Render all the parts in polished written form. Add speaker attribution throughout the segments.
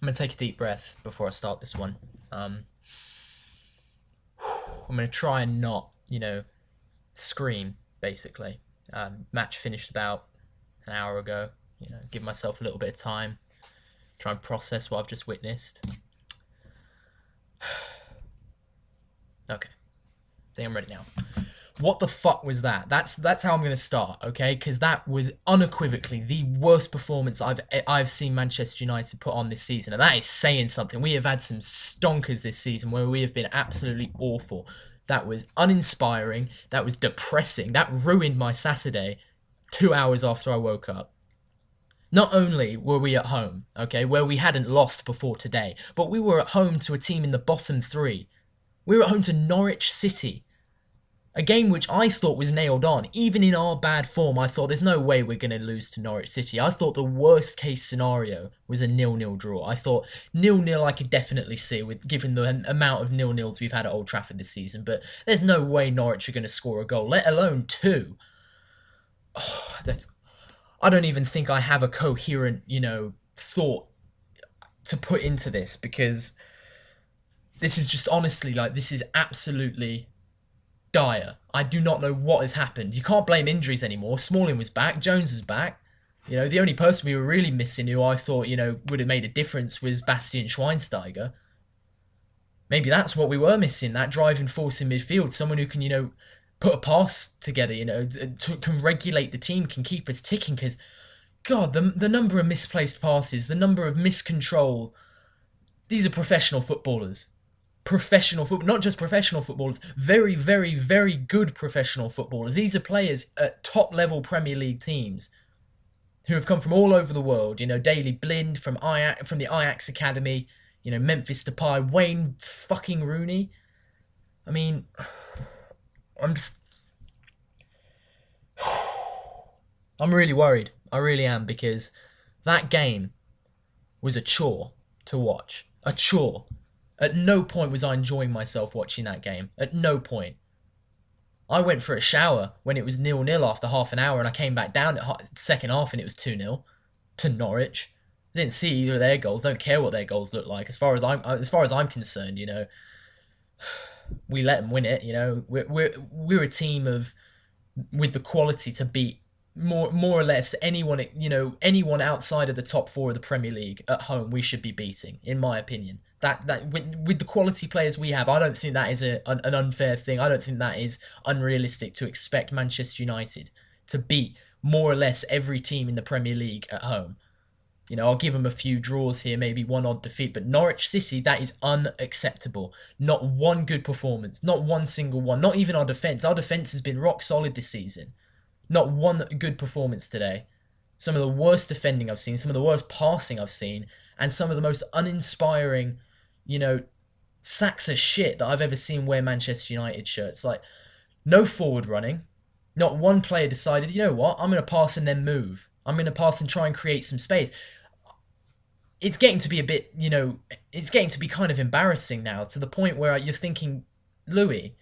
Speaker 1: going to take a deep breath before I start this one. I'm going to try and not, scream, basically. Match finished about an hour ago. Give myself a little bit of time. Try and process what I've just witnessed. Okay. I think I'm ready now. What the fuck was that? That's how I'm going to start, okay? Because that was unequivocally the worst performance I've seen Manchester United put on this season, and that is saying something. We have had some stonkers this season where we have been absolutely awful. That was uninspiring. That was depressing. That ruined my Saturday 2 hours after I woke up. Not only were we at home, okay, where we hadn't lost before today, but we were at home to a team in the bottom three. We were at home to Norwich City. A game which I thought was nailed on. Even in our bad form, I thought there's no way we're going to lose to Norwich City. I thought the worst case scenario was a 0-0 draw. I thought 0-0 I could definitely see, given the amount of 0-0s we've had at Old Trafford this season. But there's no way Norwich are going to score a goal, let alone two. Oh, I don't even think I have a coherent, thought to put into this, because this is just honestly, this is absolutely dire. I do not know what has happened. You can't blame injuries anymore. Smalling was back. Jones was back. The only person we were really missing who I thought, would have made a difference was Bastian Schweinsteiger. Maybe that's what we were missing, that driving force in midfield. Someone who can, put a pass together, can regulate the team, can keep us ticking. Because, God, the number of misplaced passes, the number of miscontrol, these are professional footballers. Not just professional footballers, very, very, very good professional footballers. These are players at top-level Premier League teams who have come from all over the world. Daley Blind from the Ajax Academy, Memphis Depay, Wayne fucking Rooney. I mean, I'm really worried. I really am, because that game was a chore to watch. A chore. At no point was I enjoying myself watching that game. At no point. I went for a shower when it was 0-0 after half an hour, and I came back down at second half and it was 2-0 to Norwich. I didn't see either of their goals. Don't care what their goals look like. As far as I'm concerned, we let them win it. We're a team with the quality to beat more or less anyone. Anyone outside of the top four of the Premier League at home, we should be beating, in my opinion. That with the quality players we have, I don't think that is an unfair thing. I don't think that is unrealistic to expect Manchester United to beat more or less every team in the Premier League at home. I'll give them a few draws here, maybe one odd defeat, but Norwich City, that is unacceptable. Not one good performance, not one single one, not even our defence. Our defence has been rock solid this season. Not one good performance today. Some of the worst defending I've seen, some of the worst passing I've seen, and some of the most uninspiring, sacks of shit that I've ever seen wear Manchester United shirts. No forward running. Not one player decided, you know what, I'm going to pass and then move. I'm going to pass and try and create some space. It's getting to be a bit, it's getting to be kind of embarrassing now, to the point where you're thinking, Louis,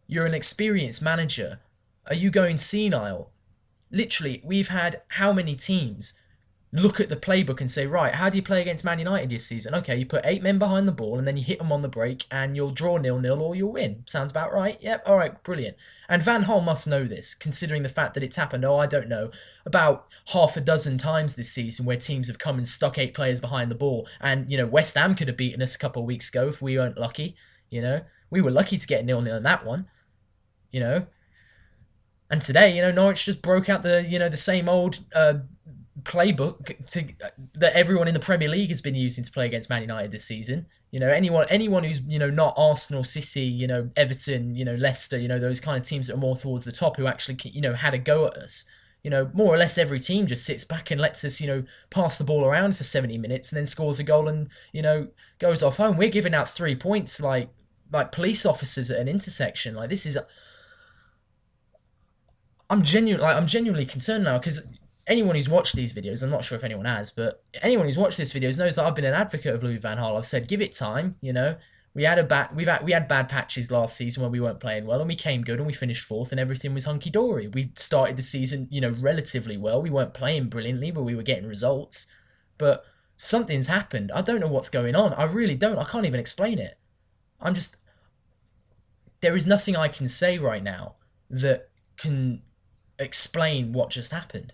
Speaker 1: you're an experienced manager. Are you going senile? Literally, we've had how many teams look at the playbook and say, right, how do you play against Man United this season? Okay, you put 8 men behind the ball and then you hit them on the break and you'll draw 0-0 or you'll win. Sounds about right? Yep, all right, brilliant. And Van Gaal must know this, considering the fact that it's happened, I don't know, about half a dozen times this season where teams have come and stuck 8 players behind the ball. And, West Ham could have beaten us a couple of weeks ago if we weren't lucky, We were lucky to get 0-0 in that one, And today, Norwich just broke out the same old playbook that everyone in the Premier League has been using to play against Man United this season. Anyone who's not Arsenal, City, Everton, Leicester, those kind of teams that are more towards the top, who actually had a go at us. More or less every team just sits back and lets us pass the ball around for 70 minutes and then scores a goal and goes off home. We're giving out 3 points like police officers at an intersection. This is. I'm genuinely concerned now, because anyone who's watched these videos, I'm not sure if anyone has, but anyone who's watched these videos knows that I've been an advocate of Louis van Gaal. I've said, give it time. We had bad patches last season where we weren't playing well, and we came good and we finished 4th and everything was hunky dory. We started the season, relatively well. We weren't playing brilliantly, but we were getting results. But Something's happened. I don't know what's going on. I really don't. I can't even explain it. I'm just... There is nothing I can say right now that can explain what just happened.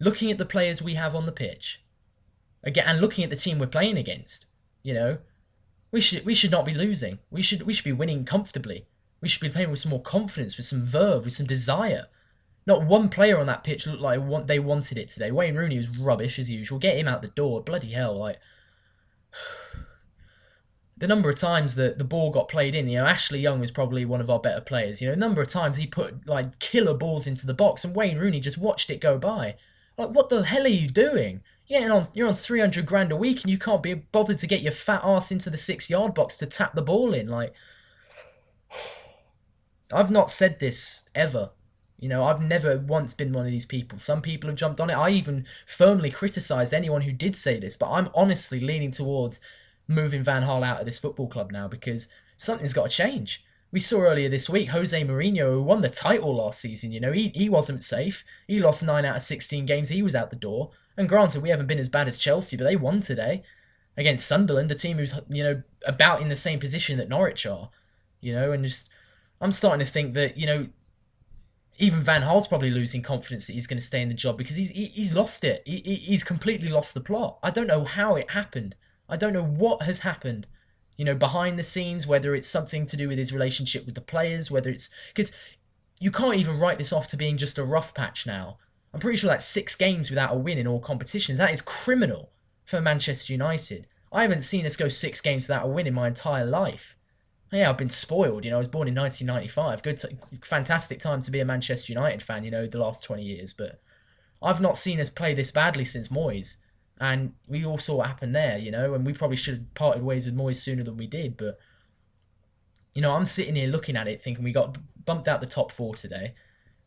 Speaker 1: Looking at the players we have on the pitch, again, and looking at the team we're playing against, you know, we should not be losing. We should be winning comfortably. We should be playing with some more confidence, with some verve, with some desire. Not one player on that pitch looked like they wanted it today. Wayne Rooney was rubbish as usual. Get him out the door. Bloody hell, like... The number of times that the ball got played in, you know, Ashley Young was probably one of our better players. You know, a number of times he put, like, killer balls into the box and Wayne Rooney just watched it go by. Like, what the hell are you doing? You're on 300 grand a week and you can't be bothered to get your fat ass into the 6-yard box to tap the ball in. Like, I've not said this ever. You know, I've never once been one of these people. Some people have jumped on it. I even firmly criticised anyone who did say this, but I'm honestly leaning towards moving Van Gaal out of this football club now because something's got to change. We saw earlier this week Jose Mourinho, who won the title last season, you know, he wasn't safe. He lost 9 out of 16 games. He was out the door. And granted, we haven't been as bad as Chelsea, but they won today against Sunderland, a team who's, you know, about in the same position that Norwich are, you know, and just, I'm starting to think that, you know, even Van Gaal's probably losing confidence that he's going to stay in the job because he's lost it. He's completely lost the plot. I don't know how it happened. I don't know what has happened, you know, behind the scenes, whether it's something to do with his relationship with the players, whether it's... Because you can't even write this off to being just a rough patch now. I'm pretty sure that's 6 games without a win in all competitions. That is criminal for Manchester United. I haven't seen us go 6 games without a win in my entire life. Yeah, I've been spoiled, you know, I was born in 1995. Fantastic time to be a Manchester United fan, you know, the last 20 years. But I've not seen us play this badly since Moyes. And we all saw what happened there, you know, and we probably should have parted ways with Moyes sooner than we did. But, you know, I'm sitting here looking at it thinking we got bumped out the top 4 today.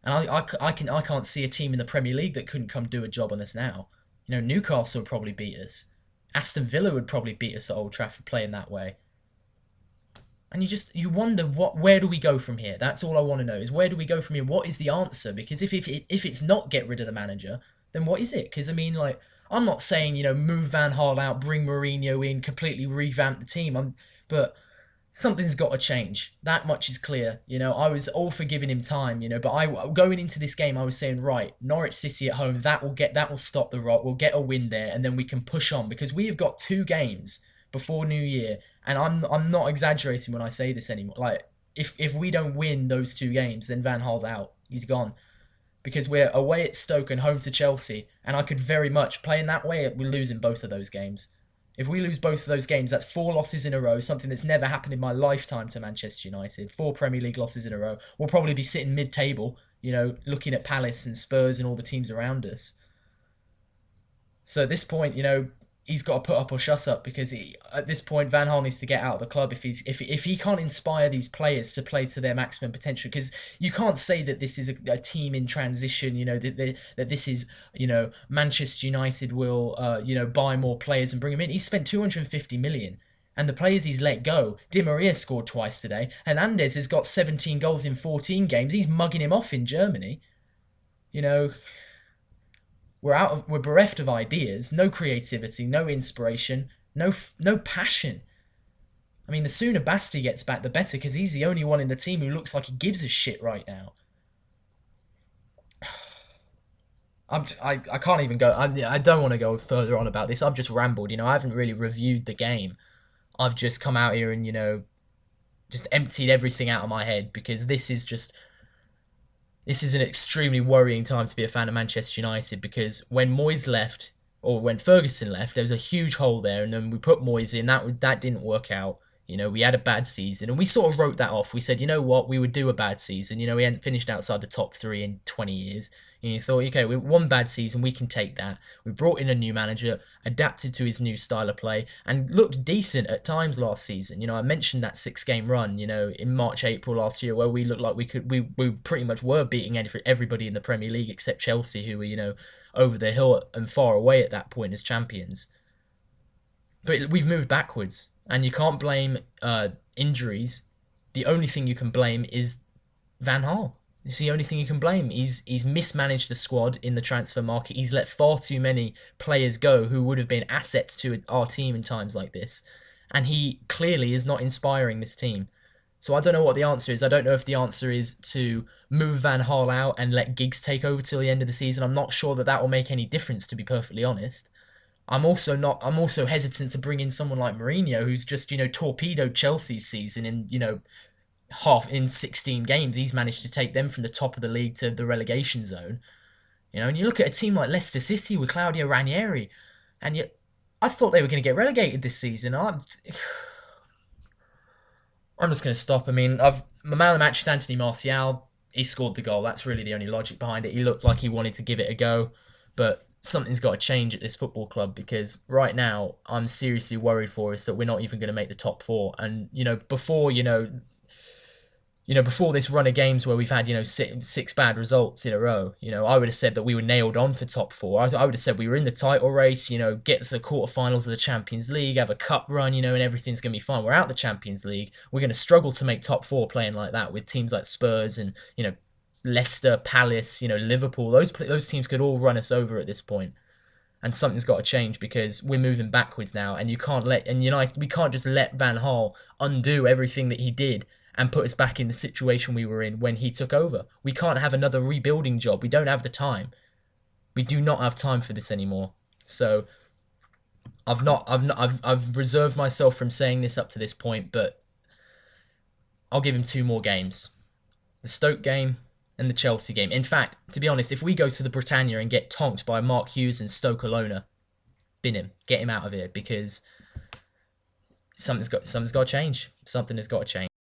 Speaker 1: And I can't see a team in the Premier League that couldn't come do a job on us now. You know, Newcastle would probably beat us. Aston Villa would probably beat us at Old Trafford playing that way. And you wonder where do we go from here? That's all I want to know is where do we go from here? What is the answer? Because if it's not get rid of the manager, then what is it? Because I mean, like, I'm not saying, you know, move Van Gaal out, bring Mourinho in, completely revamp the team. But something's got to change. That much is clear. You know, I was all for giving him time, you know, but going into this game, I was saying, right, Norwich City at home, that will stop the rot. We'll get a win there, and then we can push on because we have got 2 games before New Year, and I'm not exaggerating when I say this anymore. Like, if we don't win those 2 games, then Van Gaal's out. He's gone. Because we're away at Stoke and home to Chelsea, and I could very much, playing that way, we're losing both of those games. If we lose both of those games, that's 4 losses in a row, something that's never happened in my lifetime to Manchester United. 4 Premier League losses in a row. We'll probably be sitting mid-table, you know, looking at Palace and Spurs and all the teams around us. So at this point, you know, he's got to put up or shut up because at this point Van Gaal needs to get out of the club if he can't inspire these players to play to their maximum potential, because you can't say that this is a team in transition, you know, that this is, you know, Manchester United will you know, buy more players and bring them in. He spent 250 million and the players he's let go. Di Maria scored twice today. Hernandez has got 17 goals in 14 games. He's mugging him off in Germany. You know, we're bereft of ideas, no creativity, no inspiration, no passion. I mean, the sooner Basti gets back, the better, because he's the only one in the team who looks like he gives a shit right now. I can't even go. I don't want to go further on about this. I've just rambled. You know, I haven't really reviewed the game. I've just come out here and, you know, just emptied everything out of my head because this is an extremely worrying time to be a fan of Manchester United, because when Moyes left, or when Ferguson left, there was a huge hole there, and then we put Moyes in. That didn't work out. You know, we had a bad season, and we sort of wrote that off. We said, you know what, we would do a bad season. You know, we hadn't finished outside the top 3 in 20 years. And you thought, okay, we one bad season, we can take that. We brought in a new manager, adapted to his new style of play, and looked decent at times last season. You know, I mentioned that 6-game run, you know, in March, April last year, where we looked like we pretty much were beating everybody in the Premier League except Chelsea, who were, you know, over the hill and far away at that point as champions. But we've moved backwards, and you can't blame injuries. The only thing you can blame is Van Gaal. It's the only thing you can blame. He's mismanaged the squad in the transfer market. He's let far too many players go who would have been assets to our team in times like this. And he clearly is not inspiring this team. So I don't know what the answer is. I don't know if the answer is to move Van Gaal out and let Giggs take over till the end of the season. I'm not sure that that will make any difference, to be perfectly honest. I'm also hesitant to bring in someone like Mourinho, who's just, torpedoed Chelsea's season in, half in 16 games. He's managed to take them from the top of the league to the relegation zone. And you look at a team like Leicester City with Claudio Ranieri, and I thought they were going to get relegated this season. I'm just going to stop. I mean, my man of the match is Anthony Martial. He scored the goal. That's really the only logic behind it. He looked like he wanted to give it a go, but something's got to change at this football club, because right now I'm seriously worried for us that we're not even going to make the top four. And before this run of games where we've had, six bad results in a row, I would have said that we were nailed on for top four. I would have said we were in the title race, get to the quarterfinals of the Champions League, have a cup run, and everything's going to be fine. We're out the Champions League. We're going to struggle to make top four playing like that with teams like Spurs and, Leicester, Palace, Liverpool. Those teams could all run us over at this point. And something's got to change, because we're moving backwards now, and we can't just let Van Gaal undo everything that he did and put us back in the situation we were in when he took over. We can't have another rebuilding job. We don't have the time. We do not have time for this anymore. So I've reserved myself from saying this up to this point, but I'll give him 2 more games. The Stoke game and the Chelsea game. In fact, to be honest, if we go to the Britannia and get tonked by Mark Hughes and Stoke Alona, bin him. Get him out of here, because something's got to change. Something has got to change.